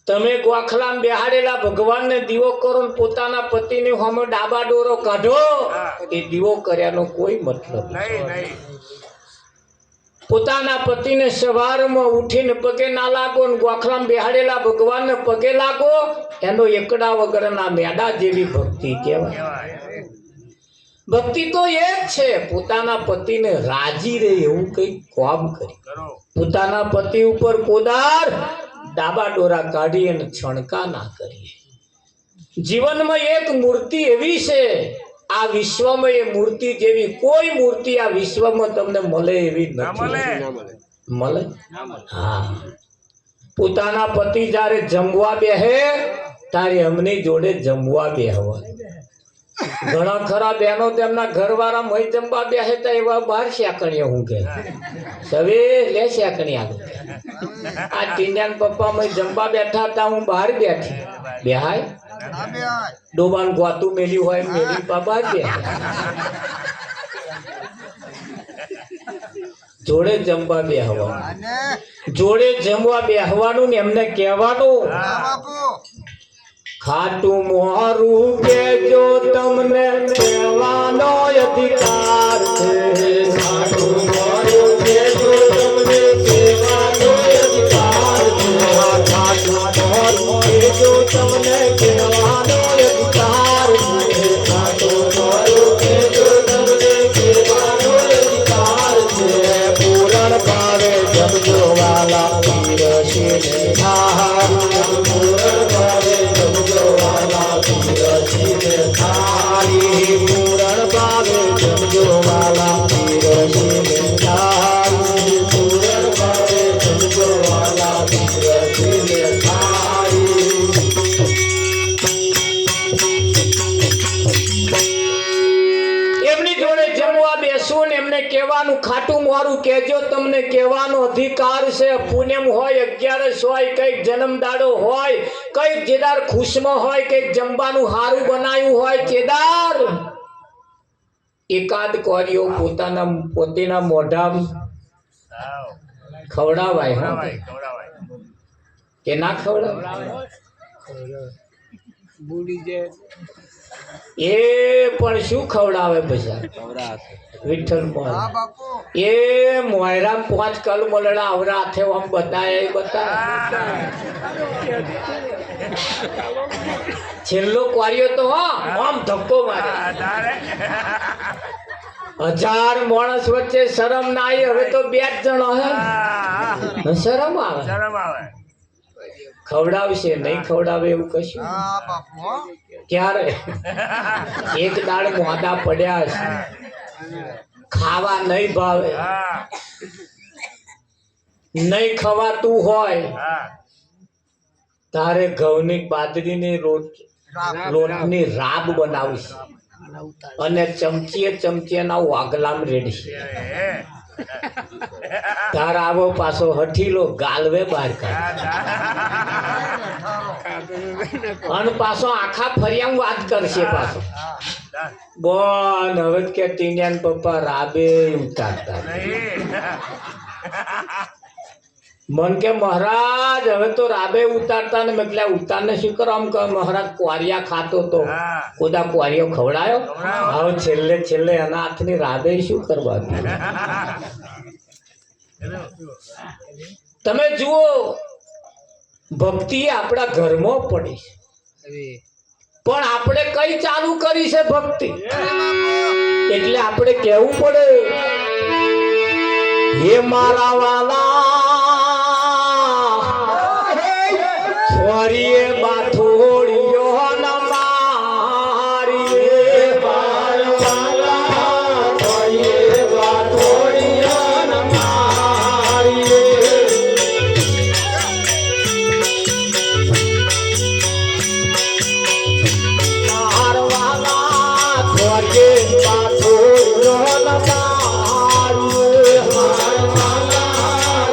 તમે ગોખલામાં બેહાડેલા ભગવાનને દીવો કરો ને પોતાના પતિને સામે ડાબા ડોરો કાઢો, એ દીવો કર્યાનો કોઈ મતલબ નહીં. પોતાના પતિને સવારમાં ઉઠીને પગે ના લાગો ને ગોખલામાં બેહાડેલા ભગવાનને પગે લાગો, એનો એકડા વગરના મેડા જેવી ભક્તિ કહેવાય. ભક્તિ તો એ જ છે પોતાના પતિને રાજી રહે એવું કઈ કામ કરી, પોતાના પતિ ઉપર કોદાર ડાબા ડોરા કાઢી અને છણકા ના કરીએ. જીવનમાં એક મૂર્તિ એવી છે, આ વિશ્વમાં એ મૂર્તિ જેવી કોઈ મૂર્તિ આ વિશ્વમાં તમને મળે એવી નથી. મળે? હા. પોતાના પતિ જ્યારે જમવા બેહે ત્યારે અમની જોડે જમવા બેહવા. ઘણા ખરા બહેનો તેમના ઘરવાળા મય જમવા બેસે તો એવા બહાર શેકણીએ હું કે સવે લે શેકણી આગળ. આ ટીંડિયાન પપ્પા મય જમવા બેઠા હતા, હું બહાર બેઠી. બેહાય ડોબાન ગોતું મેલ્યું હોય મેલી બહાર બે જોડે જમવા બેહવાનું, જોડે જમવા બેહવાનું ને એમને કહેવાનું ખાટું મોરું કેજો તમને કહેવાનો અધિકાર છે. ખાટું મોરું કેજો તમને કહેવાનો અધિકાર છે. ખાટું મોરું કેજો તમને કહેવાનો અધિકાર છે. ખાટું મોરું કેજો તમને કહેવાનો અધિકાર છે. પૂરણ ભાવે જમજો વાલા પીરસી ને હારું. પૂરણ ભાવે જમજો વાલા પીરસી ને થાળી. પૂરણ ભાવે જમજો વાલા પીરસી ને થાળી. પૂરણ ભાવે જમજો વાલા પીરસી ને થાળી. એમની જોડે જમવા બેસવું ને એમને કહેવાનું ખાટું મોરું કહેજો તમને કહેવાનો અધિકાર છે. પૂનમ હોય, 11 હોય, કઈક જન્મદાડો હોય, કઈક જેદાર ખુશમાં હોય, કઈક જમવાનું સારું બનાવ્યું હોય, કેદાર એકાદ કોરિયો પોતાના પોતેના મોઢામાં ખવડાવાય કે ના ખવડાવાય? એ પણ શું ખવડાવે પછી વિઠ્ઠલ એ મોયરા 5 કલ મલડા આવરા હાથે આમ બતાય છેલ્લો ક્વારિયો તો આમ ધક્કો મારે. 1000 માણસ વચ્ચે શરમ ના આવી, હવે તો 2 જ જણો હે શરમ આવે. ખવડાવશે નહીં ખવડાવે એવું કશું ક્યારે? એક દાડ મોઢા પડ્યા છે, ખાવા નહીં ભાવે, નહીં ખવાતું હોય તારે ઘઉંની બાજરીની લોટની રાબ બનાવશે અને ચમચીએ ના વાગલામ રેડશે. તાર આવો પાછો હઠીલો ગાલવે બહાર કાઢ અને પાછો આખા ફરિયામાં વાત કરશે. પાછો બોન હવે કે ટીંડિયાન પપ્પા રાબે ઉતારતા મન કે મહારાજ હવે તો રાબે ઉતારતા ને મેં ઉતારને શું કરો? આમ કહે મહારાજ કુવારિયા ખાતો તો કોદા કુવારિયો ખવડાયો, હવે છેલ્લે એના હાથની રાબે શું કરવા? તમે જુઓ ભક્તિ આપણા ઘરમાં પડી છે, પણ આપણે કઈ ચાલુ કરી છે ભક્તિ? એટલે આપણે કહેવું પડે હે મારા વાલા છોરીએ બાથોડીઓ ના મારી. મારા છોરીએ બાથોડીઓ ના મારી. મારવાલા છોરીએ બાથોડીઓ ના મારી. મારવાલા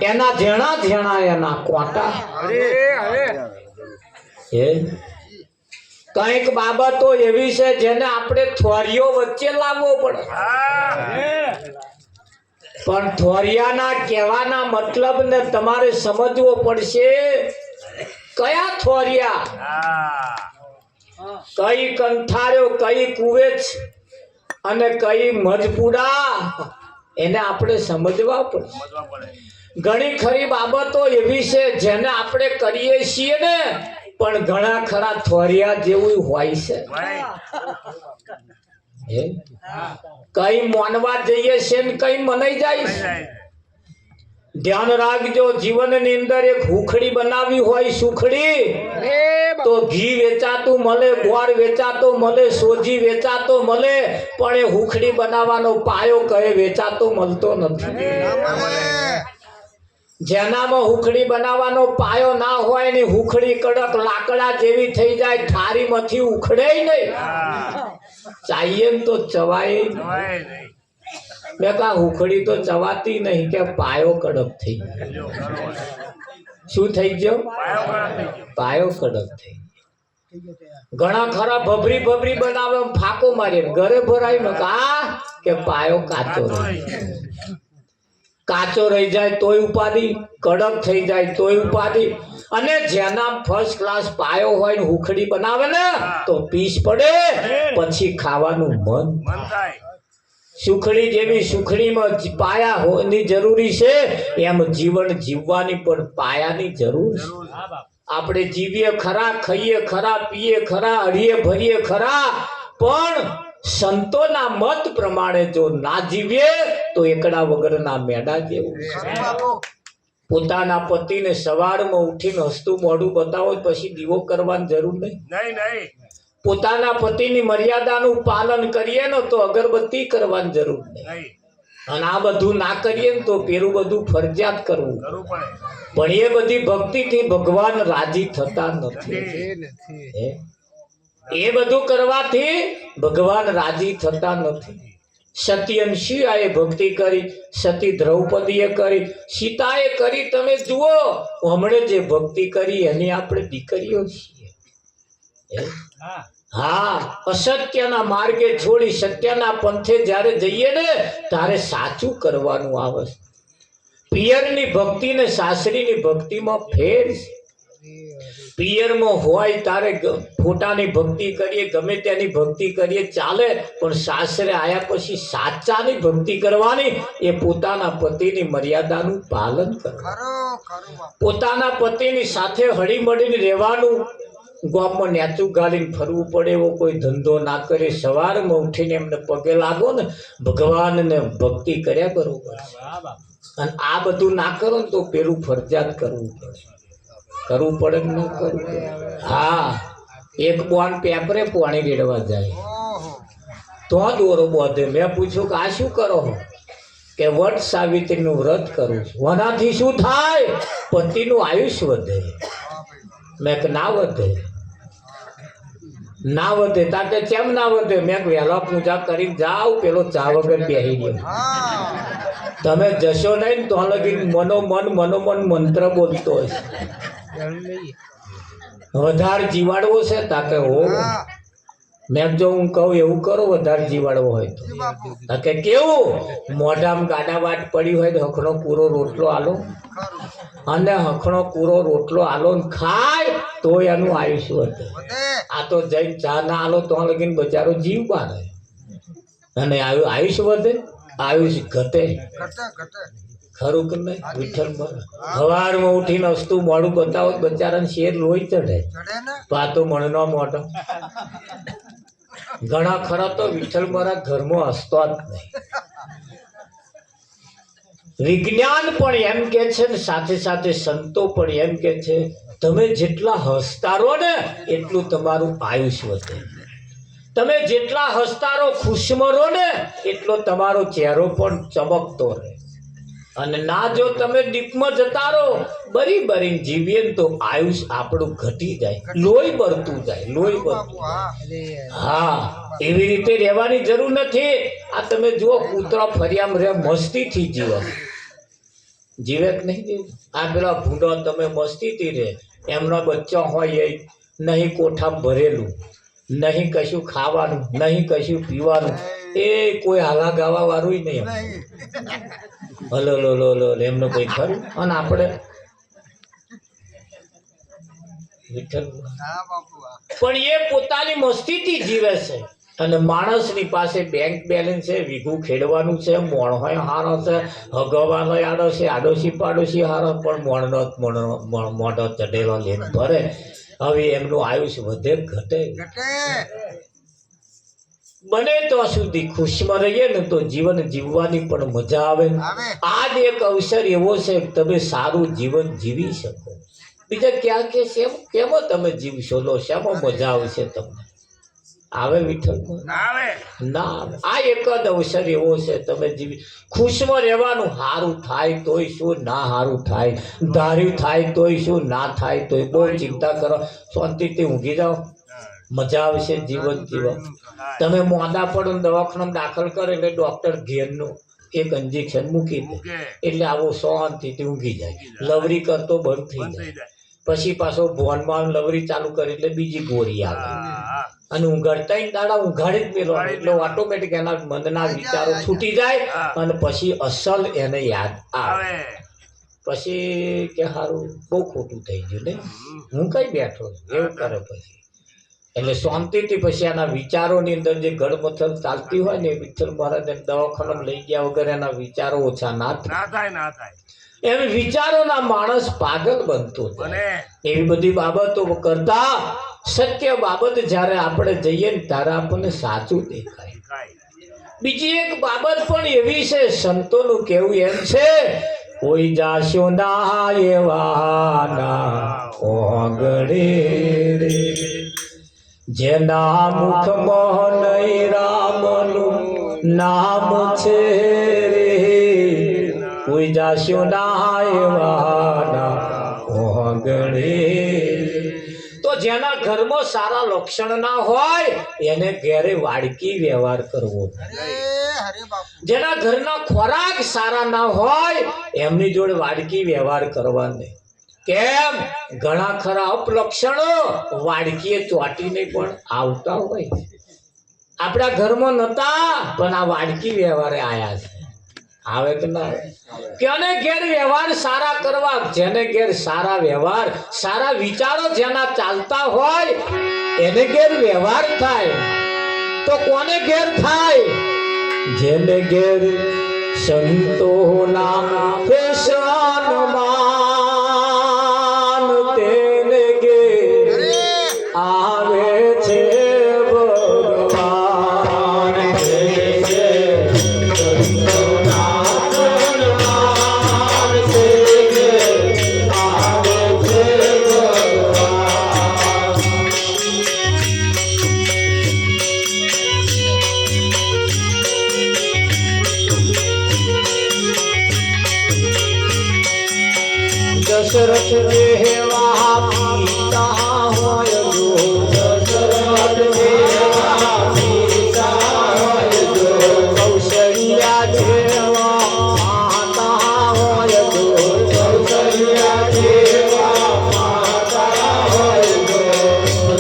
એના ઝેણા ઝેણા એના કોટા. કઈક બાબતો એવી છે જેને આપણે થોરીઓ વચ્ચે લાવવો પડે, પણ થોરિયાના કહેવાના મતલબ ને તમારે સમજવો પડશે. કયા થોરિયા, કઈ કંઠાર્યો, કઈ કુવેચ અને કઈ મજપુડા, એને આપણે સમજવા પડે. ઘણી ખરી બાબતો એવી છે જેને આપણે કરીએ છીએ ને, પણ ઘણા ખરા થોરિયા જેવું હોય છે. કઈ માનવા જઈએ છે ને કઈ મનાઈ જાય છે. ધ્યાન રાખજો, જીવનની અંદર એક હુખડી બનાવી હોય, સુખડી, તો ઘી વેચાતું મળે, ગોળ વેચાતો મળે, સોજી વેચાતો મળે, પણ એ હુખડી બનાવવાનો પાયો કહે વેચાતો મળતો નથી. જેનામાં હુખડી બનાવવાનો પાયો ના હોય ને હુખડી કડક લાકડા જેવી થઈ જાય, થારીમાંથી ઉખડે નહીં, ચાહીએ ને તો ચવાય નહીં. મેં કહા હુખડી તો ચવાતી નહીં, કે પાયો કડક થઈ ગયો. શું થઈ ગયો? પાયો કડક થઈ ગયો. ઘણા ખરા ભભરી ભભરી બનાવે, ફાકો મારી ઘરે ભરાય ને કે પાયો કાચો રહી, કાચો રહી જાય તોય ઉપાધિ, કડક થઈ જાય તોય ઉપાધિ. અને જેના ફર્સ્ટ ક્લાસ પાયો હોય ને હુખડી બનાવે ને તો પીસ પડે, પછી ખાવાનું મન થાય. સુખડી જેવી સુખડીમાં પાયા હોવાની જરૂરી છે, એમ જીવન જીવવાની પણ પાયાની જરૂર છે. આપણે જીવીએ ખરા, ખાઈએ ખરા, પીએ ખરા, હરીએ ભરીએ ખરા, પણ સંતોના મત પ્રમાણે જો ના જીવીએ તો એકડા વગરના મેડા જેવું. પોતાના પતિને સવારમાં ઉઠીને હસતું મોઢું બતાવો પછી દીવો કરવાની જરૂર નહીં. પોતાના પતિની મર્યાદાનું પાલન કરીએ ને તો અગરબત્તી કરવાની જરૂર નહીં. અને આ બધું ના કરીએ ને તો પેલું બધું ફરજિયાત કરવું. પણ એ બધી ભક્તિથી ભગવાન રાજી થતા નથી. એ બધું કરવાથી ભગવાન રાજી થતા નથી. સતી અંશિયાએ ભક્તિ કરી, સતી દ્રૌપદીએ કરી, સીતાએ કરી. તમે જુઓ હમણે જે ભક્તિ કરી એની આપણે દીકરીઓ છીએ. હા, અસત્યના માર્ગે છોડી સત્યના પંથે જ્યારે જઈએ ને ત્યારે સાચું કરવાનું આવે છે. પિયરની ભક્તિ ને સાસરીની ભક્તિમાં ફેર છે. પિયરમાં હોય તારે ફોટાની ભક્તિ કરીએ, ગમે ત્યાંની ભક્તિ કરીએ ચાલે, પણ સાસરે આયા પછી સાચાની ભક્તિ કરવાની, એ પોતાના પતિની મર્યાદાનું પાલન કરવાનું, પોતાના પતિની સાથે હળી મળીને રહેવાનું. ગામમાં નેચું ગાલીને ફરવું પડે એવો કોઈ ધંધો ના કરે. સવારમાં ઉઠીને એમને પગે લાગો ને ભગવાનને ભક્તિ કર્યા બરોબર. અને આ બધું ના કરો ને તો પેલું ફરજિયાત કરવું પડે. કરવું પડે કે ન કરવું પડે? હા, એક બોન પેપરે પાણી રેડવા જાય તો દોરો બોધે. મેં પૂછ્યું કે આ શું કરો? કે વટ સાવિત્રીનું વ્રત કરું છું. વનાથી શું થાય? પતિનું આયુષ્ય વધે. મેં કે ના વધે. ના વધે તાકે કેમ ના વધે? મેં વહેલા પૂજા કરી જાઓ, પેલો ચા વગર બેસી ગયો. તમે જશો નહીં તો લગી મનોમન મંત્ર બોલતો હશે. વધારે જીવાડવો છે તાકે હો. મેં જો હું કહું એવું કરો, વધારે જીવાડવો હોય તો. તાકે કેવું મોઢામાં ગાડા વાટ પડી હોય તો હખણો પૂરો રોટલો આલો, અને હખણો પૂરો રોટલો આલો ને ખાય તો એનું આયુષ્ય વધે. આ તો જઈ ચા ના આલો તો લગીને બચારો જીવ બાંધે અને આયુષ્ય વધે, આયુષ્ય ઘટે. ખરું કે નહીં? વિઠ્ઠલ સવારમાં ઉઠીને હસતું મોડું બતાવો બચારાને શેર લોહી ચઢે. પાતો મણનો મોઢો. ઘણા ખરા તો વિઠ્ઠલ મારા ઘરમાં હસતો જ નહીં. વિજ્ઞાન પણ એમ કે છે ને સાથે સાથે સંતો પણ એમ કે છે, તમે જેટલા હસતા રહો ને એટલું તમારું આયુષ્ય વધે. તમે જેટલા હસતા રહો, ખુશમાં રહો ને એટલો તમારો ચહેરો પણ ચમકતો રહે. અને ના જો તમે દીપમાં જતા રહો, બરી બરીને જીવીએ તો આયુષ આપણું ઘટી જાય, લોહી બળતું જાય, લોહી બળતું. હા, એવી રીતે રહેવાની જરૂર નથી. આ તમે જુઓ કૂતરા ફરિયામાં રહે, મસ્તીથી જીવે. જીવે કે નહીં જીવે? આ પેલા ભૂંડો તમે મસ્તીથી રે, એમના બચ્ચા હોય એ નહીં કોઠામાં ભરેલું, નહીં કશું ખાવાનું, નહીં કશું પીવાનું, એ કોઈ હાલા ગાવા વાળું નહીં. હલો લો લો લો એમનું કોઈ ખરું? અને આપણે પણ એ પોતાની મસ્તીથી જીવે છે. અને માણસની પાસે બેંક બેલેન્સ છે, વીઘું ખેડવાનું છે, મોણહોય હારો છે, હગવાનો આડો છે, આડોશી પાડોશી હારો, પણ મોઢો ચઢેલો લઈને ભરે. હવે એમનું આયુષ્ય વધે ઘટે? બને તો સુધી ખુશમાં રહીએ ને તો જીવન જીવવાની પણ મજા આવે. આજ એક અવસર એવો છે કે તમે સારું જીવન જીવી શકો. બીજા ક્યાં કે કેમ તમે જીવશો? લો શેમાં મજા આવશે તમને? આવે વિઠ્ઠલ? ના આવે. આ એક જ અવસર એવો છે તમે જીવી ખુશમાં રહેવાનું. સારું થાય તોય શું, ના સારું થાય, ધાર્યું થાય તોય શું, ના થાય તોય. બહુ ચિંતા કરો, શાંતિથી ઊંઘી જાઓ, મજા આવશે જીવન જીવવા. તમે મોડા પડો દવાખાનામાં દાખલ કરે એટલે ડોક્ટર ઘેરનું એક ઇન્જેક્શન મૂકી દે એટલે આવો શાંતિથી ઊંઘી જાય. લવરી કરતો બંધ થઈ જાય. પછી પાછો ભોનમાં લવરી ચાલુ કરે એટલે બીજી ગોળી આવે. અને ઊંઘાડતા દાડા ઊંઘાડી જ મેળવો એટલે ઓટોમેટિક એના મનના વિચારો છૂટી જાય અને પછી અસલ એને યાદ આવે. પછી કે સારું બહુ ખોટું થઈ ગયું ને, હું કઈ બેઠો એવું કરે. પછી એટલે શાંતિથી પછી એના વિચારોની અંદર જે ગડમથલ ચાલતી હોય ને, વિઠ્ઠલ મહારાજ દવાખાનામાં લઈ ગયા વગર એના વિચારો ઓછા ના થાય. એમ વિચારોના માણસ પાગલ બનતો જાય. એવી બધી બાબતો કરતા સત્ય બાબત જ્યારે આપણે જઈએ ને ત્યારે આપણને સાચું દેખાય. બીજી એક બાબત પણ એવી છે, સંતોનું કેવું એમ છે, કોઈ જાશો ના એવાના ઓગળે રે, જેના મુખમાં નહીં રામનું નામ છે રે, કોઈ જાશો ના એવાના ઓગળે. તો જેના ઘરમાં સારા લક્ષણ ના હોય એને ઘેરે વાડકી વ્યવહાર કરવો. જેના ઘરના ખોરાક સારા ના હોય એમની જોડે વાડકી વ્યવહાર કરવા નહીં. કેમ? ઘણા ખરા અપલક્ષણો વાડકીએ ચોટીને પણ આવતા હોય. આપણા ઘરમાં નતા પણ આ વાડકી વ્યવહારે આયા છે. આવે કે ના આવે? કેને ઘેર વ્યવહાર સારા કરવા, જેને ઘેર સારા વ્યવહાર, સારા વિચારો જેના ચાલતા હોય એને ઘેર વ્યવહાર થાય. તો કોને ઘેર થાય? જેને ઘેર સંતોના ફેશનમાં તેને ઘેર આવે છે ભગવાન. દશરથ જેવા પિતા હોય જો, દશરથ જેવા પિતા હોય જો, કૌશલ્યા જેવા માતા હોય જો, કૌશલ્યા જેવા માતા હોય જો,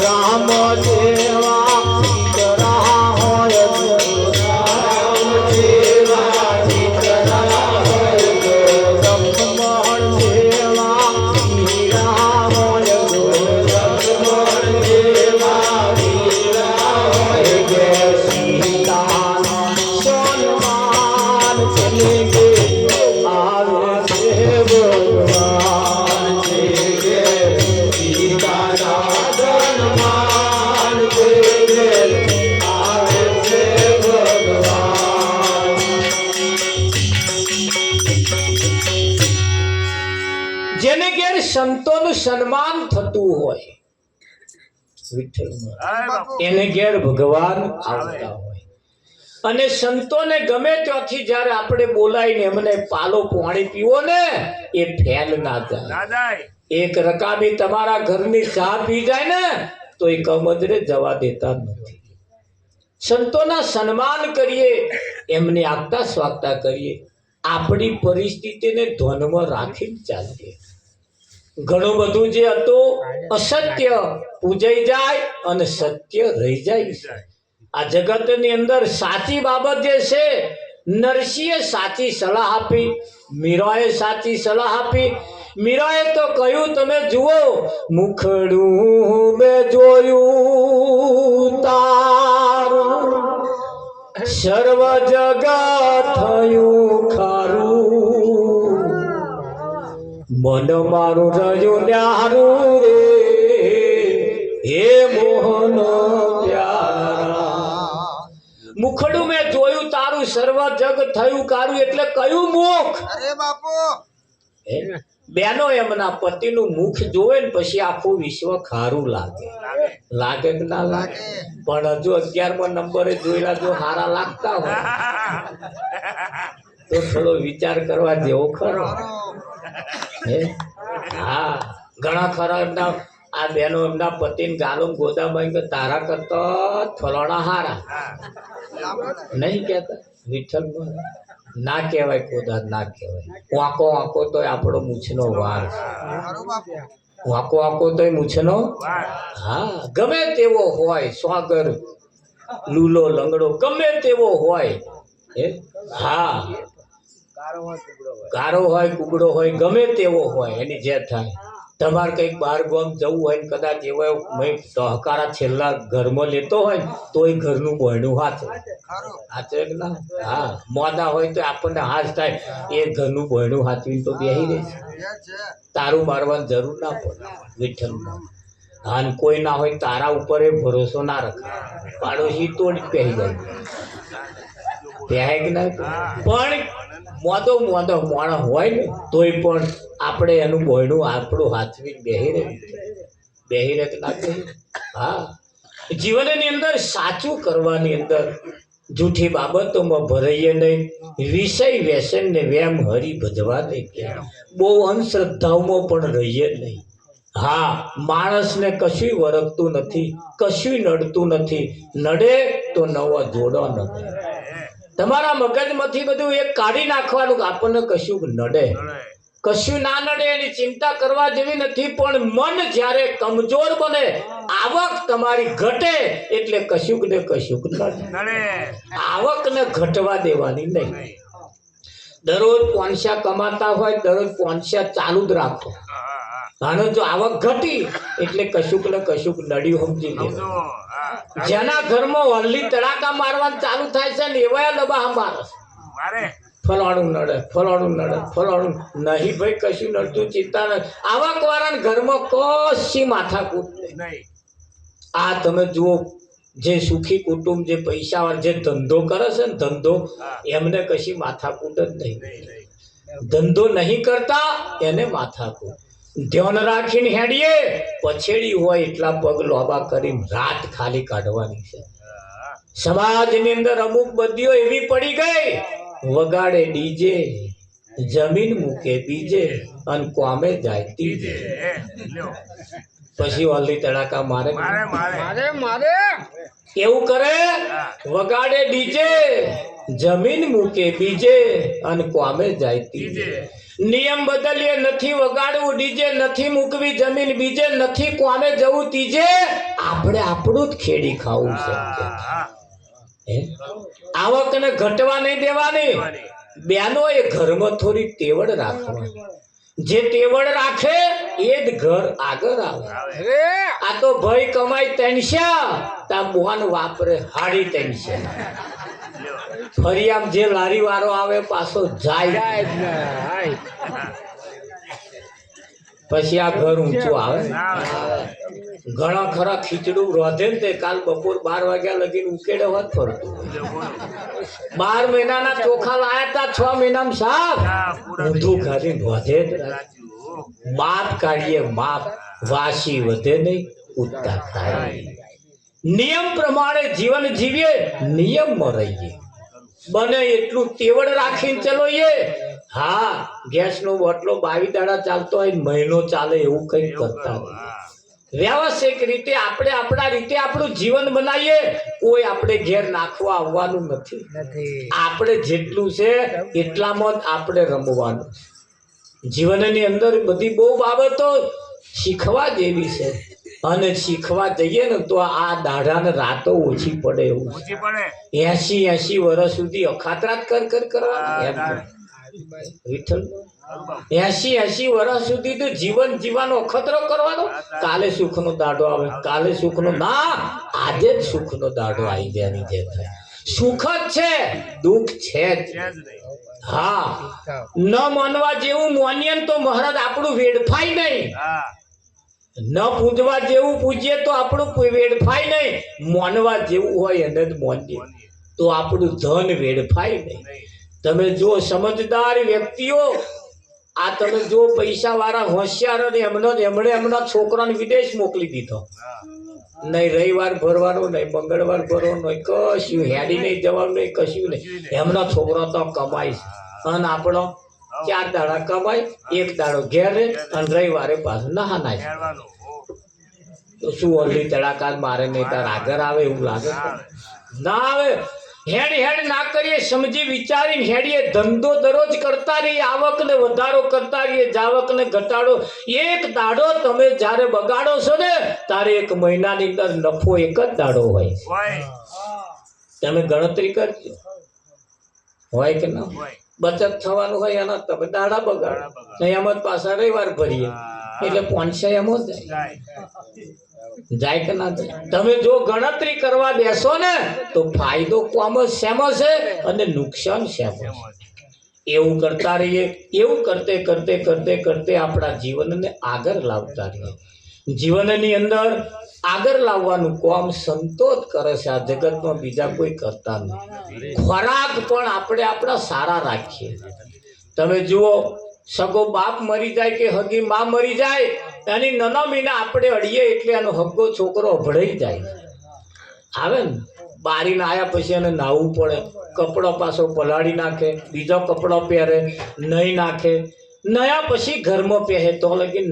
રામ જેવા દીકરા હોય જો, રામ જેવા દીકરા હોય જો, લક્ષ્મણ જેવા વીરા હોય જો, લક્ષ્મણ જેવા વીરા હોય જો, સીતાના સન્માન તેને ઘેર આવે છે ભગવાન. તે ઘેર સીતાના સન્માન તે ઘેર આવે છે ભગવાન. જેને ઘેર સંતોનું સન્માન થતું હોય વિઠ્ઠલ એને ઘેર ભગવાન આવતા હોય. અને સંતોને ગમે ત્યાંથી જ્યારે આપણે બોલાવીને એમને પાલો પાણી પીવો ને એ ફેલ ના જાય. એક રકાબી તમારા ઘરની ચા પી જાય ને તો એ કમદરે જવા દેતા નથી. સંતોના સન્માન કરીએ, એમની આગતા સ્વાગતા કરીએ. આપણી પરિસ્થિતિને ધ્યાનમાં રાખીને ચાલીએ. ઘણું બધું જે હતું અસત્ય પૂજાઈ જાય અને સત્ય રહી જાય છે. આ જગતની અંદર સાચી બાબત જે છે, નરસિંહે સાચી સલાહ આપી, મીરાએ સાચી સલાહ આપી. મીરાએ તો કહ્યું, તમે જુઓ, મુખડું મેં જોયું તારું, સર્વ જગત થયું ખારું, મન મારું રહ્યું ન્યારું રે, હે મોહન પ્યારા. મુખડું મેં જોયું તારું, સર્વ જગ થયું કારું. એટલે કયું મુખ? અરે બાપુ, બેનો એમના પતિનું મુખ જોવે ને પછી આખું વિશ્વ ખારું લાગે. લાગે કે ના લાગે? પણ હજુ 11મા નંબરે જોયેલા જો હારા લાગતા હોય તો થોડો વિચાર કરવા જેવો ખરો. હા, ઘણા ખરા એમના આ બેનો એમના પતિને ગાલો ગોદામાં કે તારા કરતા ફલાણા હારા નહીં કહેતા. વિઠ્ઠલ ના કહેવાય, ખોદા ના કહેવાય. વાંકો વાંકો તો આપણો મૂછનો વાર છે. વાંકો વાંકો તો મૂછનો, હા, ગમે તેવો હોય, સ્વાગર લૂલો લંગડો ગમે તેવો હોય, હા, ગારો હોય કુકડો હોય ગમે તેવો હોય, એની જે થાય. તમારે કંઈક બહાર ગામ જવું હોય ને કદાચ એવો સહકારા છેલ્લા ઘરમાં લેતો હોય ને તોય ઘરનું બહેણું હાથે હાથે ના. હા, મોડા હોય તો આપણને હાથ થાય, એ ઘરનું બહેણું હાથવીને તો બેસી રહે. તારું મારવાની જરૂર ના પડે વિઠ્ઠલમાં. હા, કોઈ ના હોય તારા ઉપર એ ભરોસો ના રખાય. પાડોશી તોડી પહેરી જાય પહે કે ના. પણ મોદો માણસ હોય ને તોય પણ આપણે એનું બહેણું આપણું હાથવી બેહી રહે કે ના બેહી. હા, જીવનની અંદર સાચું કરવાની અંદર જૂઠી બાબતોમાં ભરાઈએ નહીં. વિષય વ્યસન ને વેમ હરી ભજવા દે કે બહુ અંધશ્રદ્ધાઓમાં પણ રહીએ નહીં. હા, માણસને કશું વરગતું નથી, કશું નડતું નથી. નડે તો નવો જોડો નડે. તમારા મગજમાંથી બધું એક કાઢી નાખવાનું. આપણને કશું નડે, કશું ના નડે એની ચિંતા કરવા જેવી નથી. પણ મન જ્યારે કમજોર બને, આવક તમારી ઘટે એટલે કશુંક ને કશુંક નડે. આવકને ઘટવા દેવાની નહીં. દરરોજ 500 કમાતા હોય, દરરોજ 500 ચાલુ જ રાખો. આનો જો આવક ઘટી એટલે કશુંક ને કશુંક નડ્યું સમજી લેવું. જેના ઘરમાં વલ્લી તડાકા મારવાનું ચાલુ થાય છે ને એવા દબા મારે, ફલાણું નડે, ફલાણું નડે, ફલાણું નહીં. ભાઈ કશું નડતું, ચિંતા નહીં. આવક વાળાના ઘરમાં કશી માથાકૂટ નહીં. આ તમે જુઓ, જે સુખી કુટુંબ, જે પૈસા વાળા, જે ધંધો કરે છે ને ધંધો, એમને કશી માથાકૂટ જ નહીં. ધંધો નહીં કરતા એને માથાકૂટ. ધ્યાન રાખીને હેડીએ, પછેડી હોય એટલા પગ લોબા કરીને રાત ખાલી કાઢવાની છે. સમાજની અંદર અમુક બદીઓ એવી પડી ગઈ, વગાડે ડીજે, જમીન મૂકે બીજે, અને કોમે જાય તીજે. પછી વાલી તડાકા મારે એવું કરે, વગાડે ડીજે, જમીન મૂકે બીજે, અને કોમે જાય તીજે. નિયમ બદલીએ, નથી વગાડવું ડીજે, નથી મૂકવી જમીન બીજે, નથી કોમે જવું તીજે. આપણે આપણું જ ખેડી ખાવું છે. આવકને ઘટવા નહીં દેવાની. બેનો એ ઘરમાં થોડી તેવડ રાખવાની. જે તેવડ રાખે એ જ ઘર આગળ આવે. આ તો ભાઈ કમાય 300, તા બોન વાપરે 350. ફરી આમ જે લારી વાળો આવે પાછો જાય પછી આ ઘર ઊંચું આવે. ઘણા ખરા ખીચડું રોધે ને તે કાલ બપોર 12 વાગ્યા લગીને ઉકેડે હોત ફરતું. 12 મહિનાના ચોખા લાયા તા, 6 મહિનામાં સાફ ઊંધું ખાધીને રોધે જ. માપ કાઢીએ માપ, વાસી વધે નહીં, ઉત્તા થાય. નિયમ પ્રમાણે જીવન જીવીએ, નિયમમાં રહીએ. બને એટલું તેવડ રાખીને ચલોઈએ. હા, ગેસ નો બોટલો 22 દાડા ચાલતો હોય, મહિનો ચાલે એવું કઈ કરતા નહીં. વ્યવસ્થિત રીતે આપણે આપણા રીતે આપણું જીવન બનાવીએ. કોઈ આપણે ઘેર નાખવા આવવાનું નથી. આપણે જેટલું છે એટલામાં જ આપણે રમવાનું. જીવનની અંદર બધી બહુ બાબતો શીખવા જેવી છે, અને શીખવા જઈએ ને તો આ દાઢાને રાતો ઓછી પડે એવું. 80 વર્ષ સુધી અખાતરાત કર કરવાનું. વિઠ્ઠલ 80 વર્ષ સુધી તો જીવન જીવાનો અખતરો કરવાનો. કાલે સુખનો દાડો આવે, કાલે સુખનો ના, આજે જ સુખનો દાડો આવી જાય. જે થાય સુખ જ છે, દુઃખ છે જ. હા, ન માનવા જેવું માનીએ તો મહારાજ આપણું વેડફાય નહીં. ન પૂજવા જેવું પૂજીએ તો આપણું વેડફાય નહીં. માનવા જેવું હોય એને જ માનીએ તો આપણું ધન વેડફાય નહીં. તમે જો સમજદાર વ્યક્તિઓ, આ તમે જો પૈસા વાળા હોશિયાર એમણે એમના છોકરાને વિદેશ મોકલી દીધો. નહીં રવિવાર ભરવાનો, નહીં મંગળવાર ભરવાનો, નહીં કશું હેડી નહીં જવાનું, નહીં કશું નહીં. એમના છોકરા તો કમાય છે, અને આપણો 4 દાડા કમાય, 1 દાડો ઘેર રહે, અને રવિવારે પાછું નહાના છે. તો શું ઓલી તડાકા મારે નહીં તાર આગળ આવે એવું લાગે? ના આવે. હેડ ના કરીએ, સમજી વિચારીને હેડીએ. ધંધો દરરોજ કરતા રહીએ, આવક ને વધારો કરતા રહીએ, જાવક ને ઘટાડો. એક દાડો તમે જ્યારે બગાડો છો ને તારે 1 મહિનાની અંદર નફો 1 જ દાડો હોય. તમે ગણતરી કરજો, હોય કે ના બચત થવાનું હોય એના તમે દાડા બગાડો. એમ જ પાછા રવિવાર ભરીએ એટલે 500 એમ જ જાય કે ના જાય? તમે જો ગણતરી કરવા બેસો ને તો ફાયદો કોમ શેમાં છે અને નુકસાન શેમાં છે. એવું કરતા રહીએ. એવું કરતે કરતે કરતે કરતે આપણા જીવનને આગળ લાવતા રહીએ. જીવનની અંદર આગળ લાવવાનું કામ સંતો જ કરે છે. આ જગતમાં બીજા કોઈ કરતા નથી. ખોરાક પણ આપણે આપણા સારા રાખીએ. તમે જુઓ, સગો બાપ મરી જાય કે હગી માં મરી જાય, એની નાના મહિના આપણે અડીએ એટલે એનો હગ્ગો છોકરો અભડાઈ જાય. આવે ને બારીને આવ્યા પછી એને નાહવું પડે, કપડો પાછો પલાળી નાખે, બીજો કપડો પહેરે, નહીં નાખે, નયા પછી ઘરમાં પહેરે તો લગી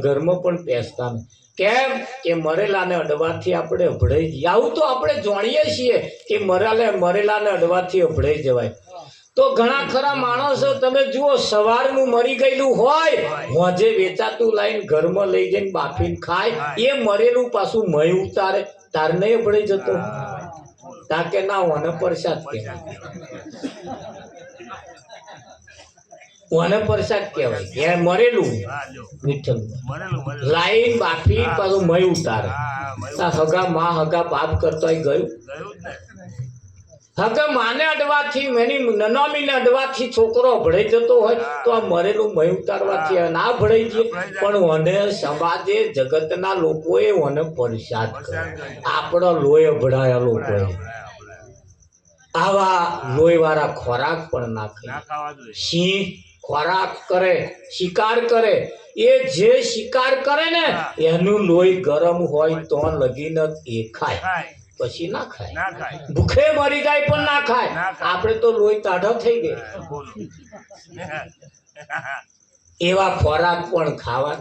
ઘરમાં પણ પહેરતા નહીં. કેમ કે મરેલાને અડવાથી આપણે અભડાઈ જઈએ. આવું તો આપણે જાણીએ છીએ કે મરેલાને અડવાથી અભડાઈ જવાય. તો ઘણા ખરા માણસો તમે જુઓ, સવારનું મરી ગયેલું હોય, હોજે વેચાતું લાઈને ઘરમાં લઈ જઈને બાફીને ખાય. એ મરેલું પાછું મય ઉતારે, તાર નહીં અભડાઈ જતો? તાકે ના હોને પ્રસાદ કહેવાય, ઓને પ્રસાદ કહેવાય. એ મરેલું વિઠ્ઠલ લાઈન બાફી પાછું મય ઉતારે. હગા માં હગા બાપ કરતો ગયું. હગા માને અડવાથી, એની નનામીને અડવાથી છોકરો ભળાઈ જતો હોય તો આ મરેલું મય ઉતારવાથી ના ભળાઈ ગયે. પણ ઓને સમાજે જગતના લોકોએ ઓને પ્રસાદ કર્યો. આપણો લોહી ભળાયા લોકોએ આવા લોહી વાળા ખોરાક પણ ના ખાય. સિંહ ખોરાક કરે, શિકાર કરે. એ જે શિકાર કરે ને એનું લોહી ગરમ હોય તો લગીને એ ખાય, પછી ના ખાય. ભૂખે મરી જાય પણ ના ખાય. આપણે તો લોહી તાઢો થઈ ગયા. એવા ખોરાક પણ ખાવા.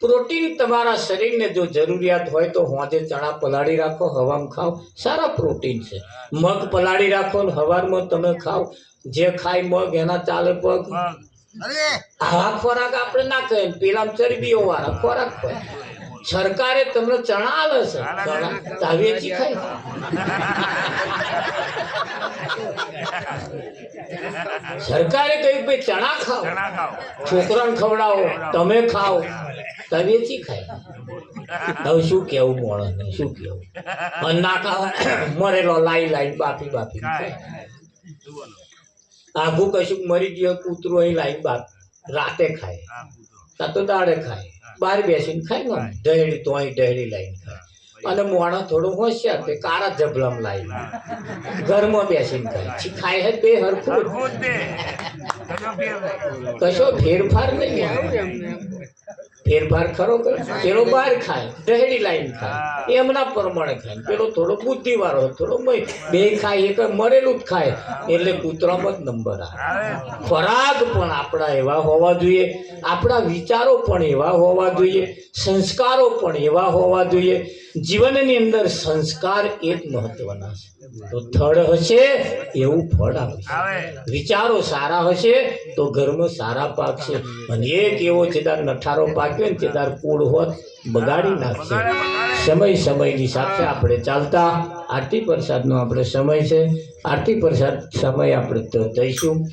પ્રોટીન તમારા શરીરને જો જરૂરિયાત હોય તો હોજે ચણા પલાળી રાખો, હવામાં ખાઓ, સારા પ્રોટીન છે. મગ પલાળી રાખો ને હવારમાં તમે ખાઓ. જે ખાય મગ એના ચાલે પગ. આવા ખોરાક આપણે ના ખાય. પેલા ચરબીઓ વાળા ખોરાક હોય. સરકારે તમને ચણા આવે છે, ચણા વેચી ખાય. સરકારે કહ્યું ભાઈ ચણા ખાઓ, છોકરાને ખવડાવો, તમે ખાઓ, તો વેચી ખાય. હવે શું કેવું માણસને, શું કેવું? ના ખાવા મરેલો લાઈ બાફી આઘું કશું મરી ગયો કૂતરું અહીં લાઈ બાપ રાતે ખાય, તા તો દાડે ખાય, બહાર બેસીને ખાય ને દહેડી તો અહીં દહેડી લાઈને ખાય. અને મોણા થોડું હોશિયાર તે કાળા જબલમ લાવી ઘરમાં બેસીને ખાય. ખાય હે તે હરખું, કશો ફેરફાર નહીં. ફેરફાર ખરો કરે. પેલો બહાર ખાય, દહેડી લાઈન ખાય, એમના પ્રમાણે ખાય. પેલો થોડો બુદ્ધિવાળો, થોડો બે ખાય, એક મરેલું જ ખાય, એટલે કૂતરામાં જ નંબર આવે. ખોરાક પણ આપણા એવા હોવા જોઈએ, આપણા વિચારો પણ એવા હોવા જોઈએ, સંસ્કારો પણ એવા હોવા જોઈએ. જીવનની અંદર સંસ્કાર એક મહત્વના છે. તો થડ હશે એવું ફળ આવશે. વિચારો સારા હશે તો ઘરમાં સારા પાકશે. અને એક એવો ચેદાર નઠારો પાક્યો ને ચેદાર કૂળ હોત બગાડી નાખશે. સમયની સાથે આપણે ચાલતા. આરતી પ્રસાદનો આપણે સમય છે. આરતી પ્રસાદ સમય આપણે દઈશું.